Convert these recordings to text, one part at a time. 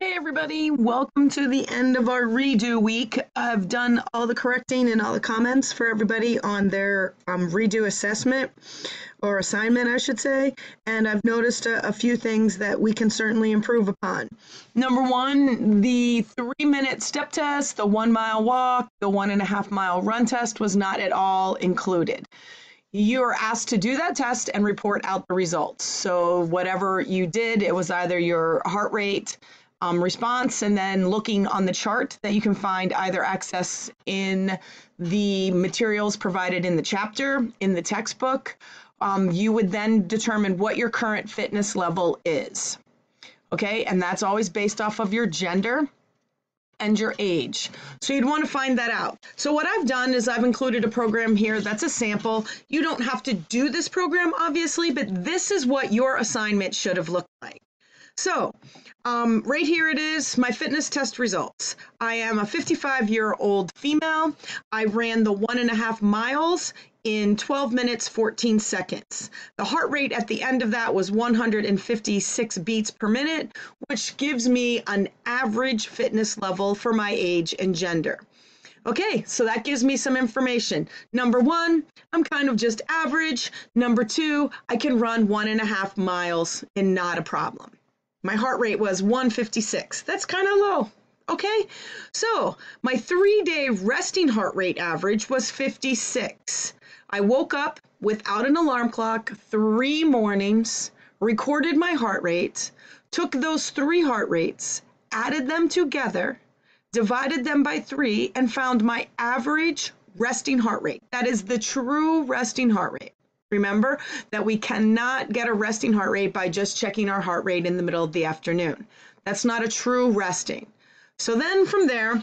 Hey everybody, welcome to the end of our redo week. I've done all the correcting and all the comments for everybody on their redo assessment or assignment, I should say, and I've noticed a few things that we can certainly improve upon. Number one, the 3-minute step test, the 1 mile walk, the 1.5 mile run test was not at all included. You are asked to do that test and report out the results. So whatever you did, it was either your heart rate response, and then looking on the chart that you can find either access in the materials provided in the chapter, in the textbook, you would then determine what your current fitness level is. Okay, and that's always based off of your gender and your age. So you'd want to find that out. So what I've done is I've included a program here that's a sample. You don't have to do this program, obviously, but this is what your assignment should have looked like. So right here it is, my fitness test results. I am a 55-year-old female. I ran the 1.5 miles in 12 minutes, 14 seconds. The heart rate at the end of that was 156 beats per minute, which gives me an average fitness level for my age and gender. Okay, so that gives me some information. Number one, I'm kind of just average. Number two, I can run 1.5 miles and not a problem. My heart rate was 156. That's kind of low. Okay, so my 3-day resting heart rate average was 56. I woke up without an alarm clock 3 mornings, recorded my heart rate, took those 3 heart rates, added them together, divided them by 3, and found my average resting heart rate. That is the true resting heart rate. Remember that we cannot get a resting heart rate by just checking our heart rate in the middle of the afternoon. That's not a true resting. So then from there,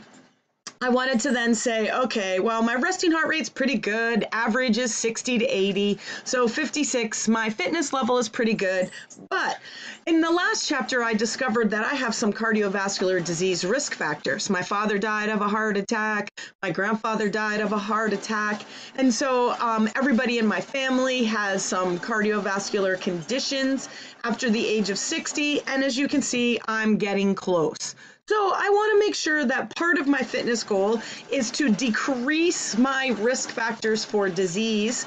I wanted to then say, okay, well, my resting heart rate's pretty good. Average is 60 to 80. So 56, my fitness level is pretty good. But in the last chapter, I discovered that I have some cardiovascular disease risk factors. My father died of a heart attack. My grandfather died of a heart attack. And so everybody in my family has some cardiovascular conditions after the age of 60. And as you can see, I'm getting close. So I want to make sure that part of my fitness goal is to decrease my risk factors for disease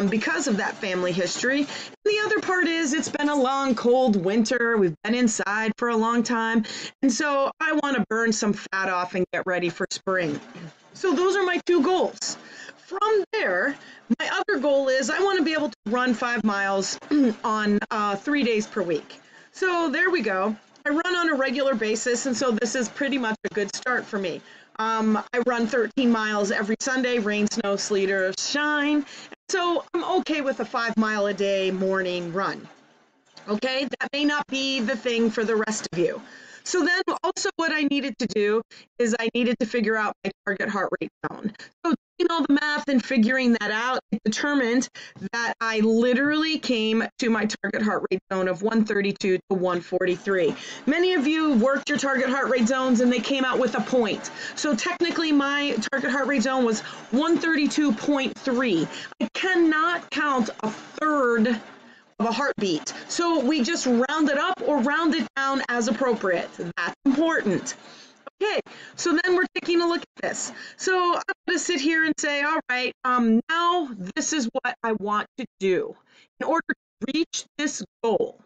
because of that family history. The other part is it's been a long, cold winter. We've been inside for a long time. And so I want to burn some fat off and get ready for spring. So those are my 2 goals. From there, my other goal is I want to be able to run 5 miles on 3 days per week. So there we go. I run on a regular basis, and so this is pretty much a good start for me. I run 13 miles every Sunday, rain, snow, sleet, or shine. So I'm okay with a 5-mile-a-day morning run. Okay, that may not be the thing for the rest of you. So then also what I needed to do is I needed to figure out my target heart rate zone. So doing all the math and figuring that out, it determined that I literally came to my target heart rate zone of 132 to 143. Many of you worked your target heart rate zones and they came out with a point. So technically my target heart rate zone was 132.3. I cannot count a third of a heartbeat. So we just round it up or round it down as appropriate. That's important. Okay, so then we're taking a look at this. So I'm going to sit here and say, all right, now this is what I want to do. In order to reach this goal,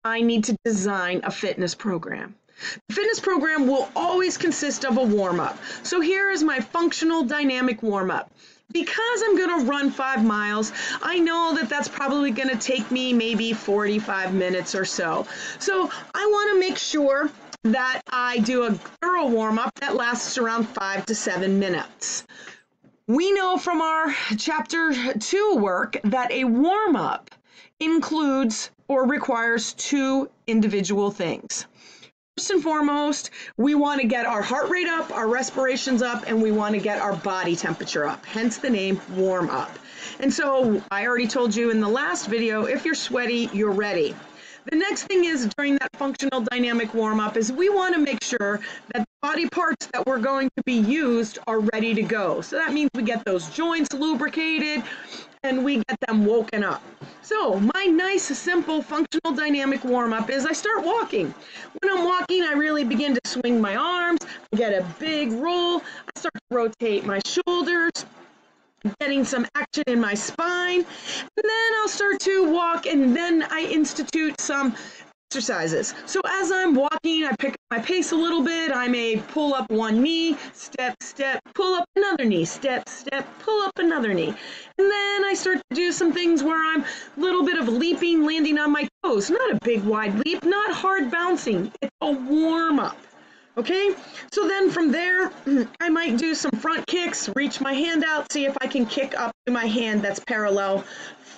I need to design a fitness program. The fitness program will always consist of a warm-up. So here is my functional dynamic warm-up. Because I'm going to run 5 miles, I know that that's probably going to take me maybe 45 minutes or so. So I want to make sure that I do a thorough warm-up that lasts around 5 to 7 minutes. We know from our chapter 2 work that a warm-up includes or requires 2 individual things. First and foremost, we want to get our heart rate up, our respirations up, and we want to get our body temperature up, hence the name warm up. And so I already told you in the last video, if you're sweaty, you're ready. The next thing is during that functional dynamic warm-up is we want to make sure that the body parts that we're going to be used are ready to go. So that means we get those joints lubricated, and we get them woken up. So my nice, simple, functional dynamic warm-up is I start walking. When I'm walking, I really begin to swing my arms, I get a big roll, I start to rotate my shoulders, getting some action in my spine, and then I'll start to walk, and then I institute some exercises. So as I'm walking, I pick up my pace a little bit. I may pull up one knee, step, step, pull up another knee, step, step, pull up another knee. And then I start to do some things where I'm a little bit of leaping, landing on my toes. Not a big wide leap, not hard bouncing. It's a warm up. Okay, so then from there, I might do some front kicks, reach my hand out, see if I can kick up to my hand that's parallel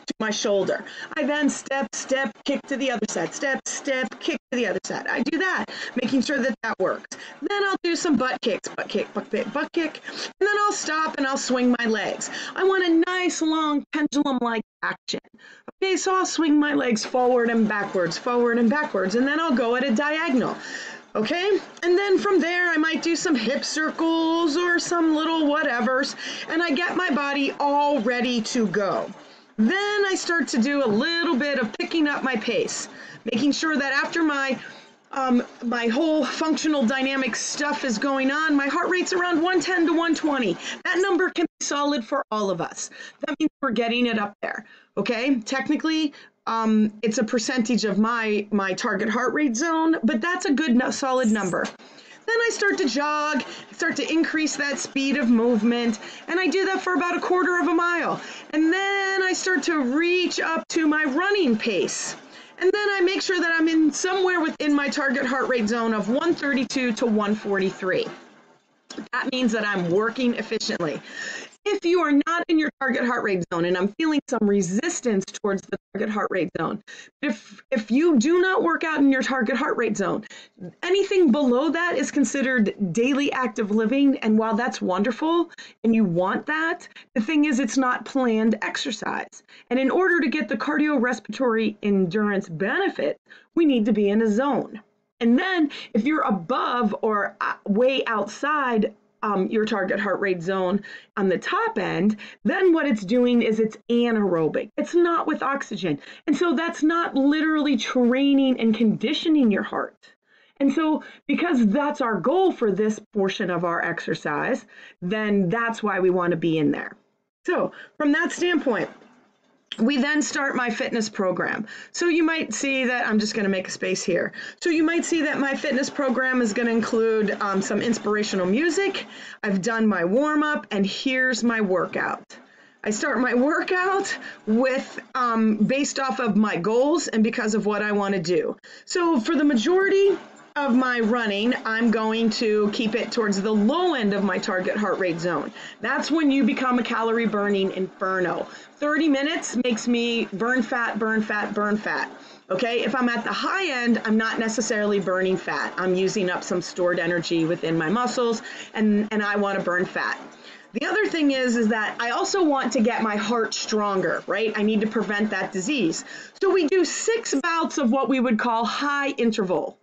to my shoulder. I then step, step, kick to the other side, step, step, kick to the other side. I do that, making sure that that works. Then I'll do some butt kicks, butt kick, butt kick, butt kick, and then I'll stop and I'll swing my legs. I want a nice long pendulum-like action. Okay, so I'll swing my legs forward and backwards, and then I'll go at a diagonal. Okay, and then from there I might do some hip circles or some little whatevers, and I get my body all ready to go. Then I start to do a little bit of picking up my pace, making sure that after my whole functional dynamic stuff is going on, my heart rate's around 110 to 120. That number can be solid for all of us. That means we're getting it up there. Okay, technically, it's a percentage of my target heart rate zone, but that's a good solid number. Then I start to jog, start to increase that speed of movement, and I do that for about 1/4 of a mile. And then I start to reach up to my running pace. And then I make sure that I'm in somewhere within my target heart rate zone of 132 to 143. That means that I'm working efficiently. If you are not in your target heart rate zone, and I'm feeling some resistance towards the target heart rate zone, if you do not work out in your target heart rate zone, anything below that is considered daily active living. And while that's wonderful and you want that, the thing is it's not planned exercise. And in order to get the cardiorespiratory endurance benefit, we need to be in a zone. And then if you're above or way outside your target heart rate zone on the top end, then what it's doing is it's anaerobic. It's not with oxygen. And so that's not literally training and conditioning your heart. And so because that's our goal for this portion of our exercise, then that's why we want to be in there. So from that standpoint, we then start my fitness program. So you might see that I'm just going to make a space here. So you might see that my fitness program is going to include some inspirational music. I've done my warm up, and here's my workout. I start my workout with based off of my goals and because of what I want to do. So for the majority of my running, I'm going to keep it towards the low end of my target heart rate zone. That's when you become a calorie burning inferno. 30 minutes makes me burn fat, burn fat, burn fat. Okay, if I'm at the high end, I'm not necessarily burning fat. I'm using up some stored energy within my muscles, and I want to burn fat. The other thing is that I also want to get my heart stronger, right? I need to prevent that disease. So we do 6 bouts of what we would call high interval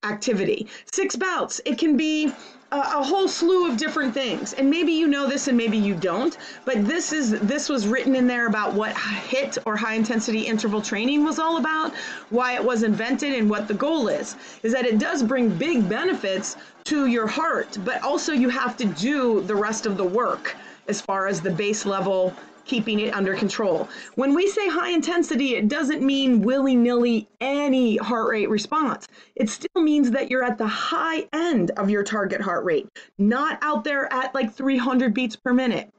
activity. 6 bouts. It can be a whole slew of different things, and maybe you know this and maybe you don't, but this was written in there about what HIIT or high intensity interval training was all about, why it was invented, and what the goal is that it does bring big benefits to your heart, but also you have to do the rest of the work as far as the base level, keeping it under control. When we say high intensity, it doesn't mean willy-nilly any heart rate response. It still means that you're at the high end of your target heart rate, not out there at like 300 beats per minute.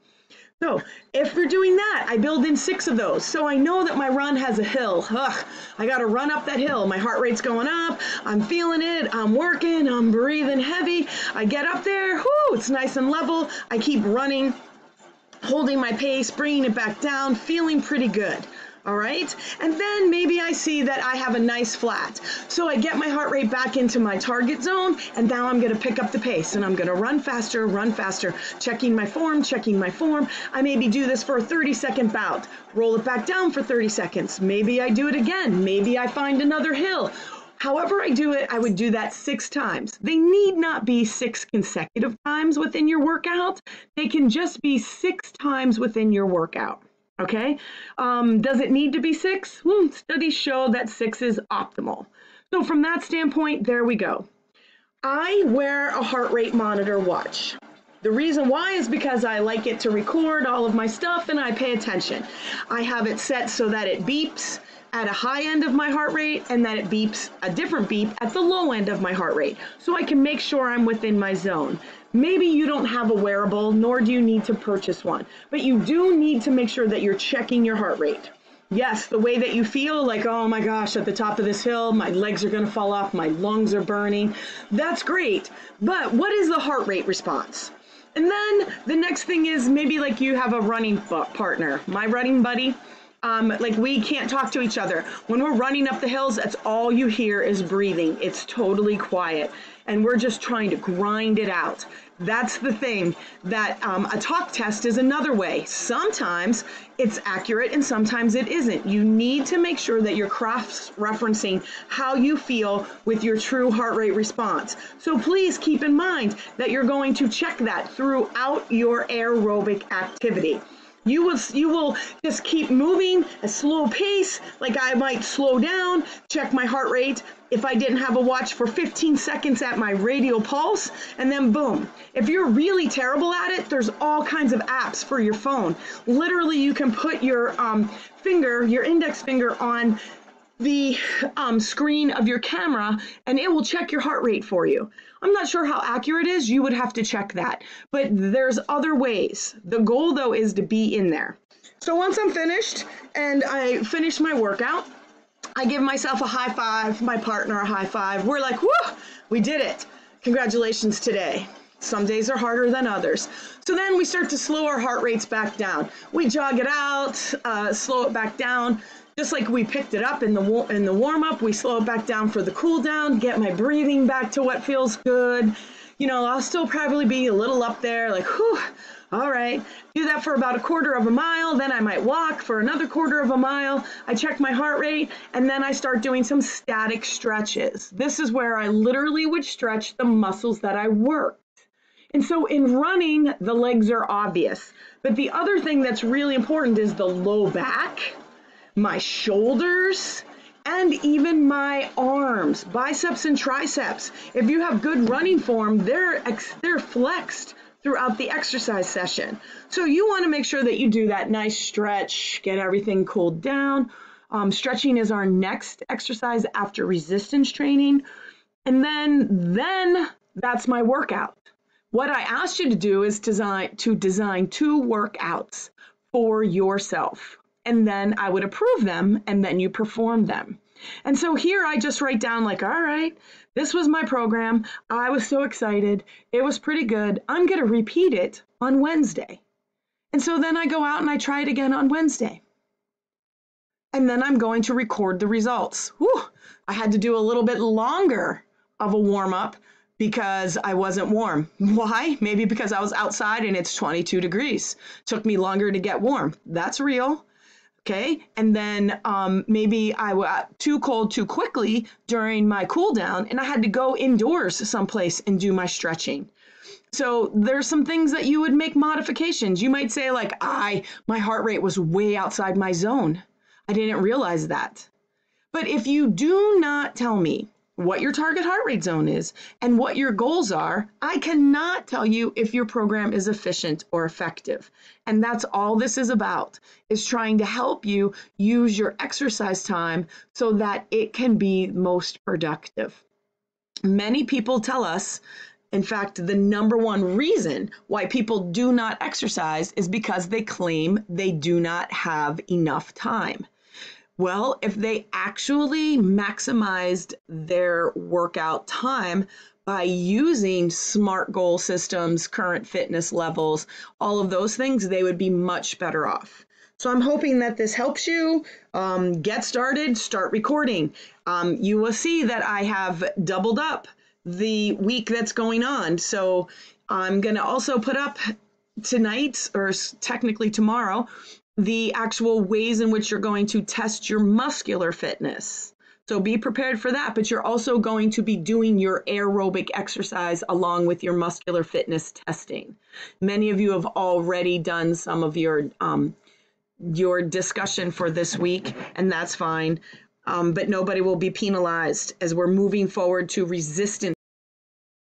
So if we're doing that, I build in 6 of those. So I know that my run has a hill. I got to run up that hill. My heart rate's going up. I'm feeling it. I'm working. I'm breathing heavy. I get up there. Whoo, it's nice and level. I keep running, holding my pace, bringing it back down, feeling pretty good. All right. And then maybe I see that I have a nice flat. So I get my heart rate back into my target zone, and now I'm going to pick up the pace, and I'm going to run faster, checking my form, I maybe do this for a 30-second bout, roll it back down for 30 seconds. Maybe I do it again. Maybe I find another hill. However I do it, I would do that 6 times. They need not be 6 consecutive times within your workout. They can just be 6 times within your workout. Okay. Does it need to be 6? Studies show that 6 is optimal. So from that standpoint, there we go. I wear a heart rate monitor watch. The reason why is because I like it to record all of my stuff and I pay attention. I have it set so that it beeps at a high end of my heart rate and that it beeps a different beep at the low end of my heart rate, so I can make sure I'm within my zone. Maybe you don't have a wearable, nor do you need to purchase one, but you do need to make sure that you're checking your heart rate. Yes, the way that you feel, like, oh my gosh, at the top of this hill, my legs are going to fall off, my lungs are burning, that's great. But what is the heart rate response? And then the next thing is maybe like you have a running partner. My running buddy, like we can't talk to each other. When we're running up the hills, that's all you hear is breathing. It's totally quiet. And we're just trying to grind it out. That's the thing, that a talk test is another way. Sometimes it's accurate and sometimes it isn't. You need to make sure that you're cross-referencing how you feel with your true heart rate response. So please keep in mind that you're going to check that throughout your aerobic activity. You will just keep moving at a slow pace, like I might slow down, check my heart rate if I didn't have a watch for 15 seconds at my radial pulse, and then boom. If you're really terrible at it, there's all kinds of apps for your phone. Literally, you can put your your index finger on the screen of your camera and it will check your heart rate for you. I'm not sure how accurate it is. You would have to check that. But there's other ways. The goal, though, is to be in there. So once I'm finished and I finish my workout, I give myself a high five, my partner a high five. We're like, whoo, we did it. Congratulations today. Some days are harder than others. So then we start to slow our heart rates back down. We jog it out, slow it back down. Just like we picked it up in the warm-up, we slow it back down for the cool down, get my breathing back to what feels good. You know, I'll still probably be a little up there, like, whew, all right. Do that for about a quarter of a mile, then I might walk for another quarter of a mile. I check my heart rate, and then I start doing some static stretches. This is where I literally would stretch the muscles that I worked. And so in running, the legs are obvious. But the other thing that's really important is the low back, my shoulders, and even my arms, biceps and triceps. If you have good running form, they're flexed throughout the exercise session. So you want to make sure that you do that nice stretch, get everything cooled down. Stretching is our next exercise after resistance training. And then that's my workout. What I asked you to do is design 2 workouts for yourself. And then I would approve them, and then you perform them. And so here I just write down like, all right, this was my program. I was so excited. It was pretty good. I'm going to repeat it on Wednesday. And so then I go out and I try it again on Wednesday. And then I'm going to record the results. Whew, I had to do a little bit longer of a warm-up because I wasn't warm. Why? Maybe because I was outside and it's 22 degrees. Took me longer to get warm. That's real. Okay, and then maybe I got too cold too quickly during my cool down and I had to go indoors someplace and do my stretching. So there's some things that you would make modifications. You might say like, my heart rate was way outside my zone. I didn't realize that. But if you do not tell me what your target heart rate zone is and what your goals are, I cannot tell you if your program is efficient or effective. And that's all this is about, is trying to help you use your exercise time so that it can be most productive. Many people tell us, in fact, the number one reason why people do not exercise is because they claim they do not have enough time. Well, if they actually maximized their workout time by using SMART goal systems, current fitness levels, all of those things, they would be much better off. So I'm hoping that this helps you get started, start recording. You will see that I have doubled up the week that's going on. So I'm going to also put up tonight, or technically tomorrow, the actual ways in which you're going to test your muscular fitness. So be prepared for that, but you're also going to be doing your aerobic exercise along with your muscular fitness testing. Many of you have already done some of your your discussion for this week, and that's fine. But nobody will be penalized as we're moving forward to resistant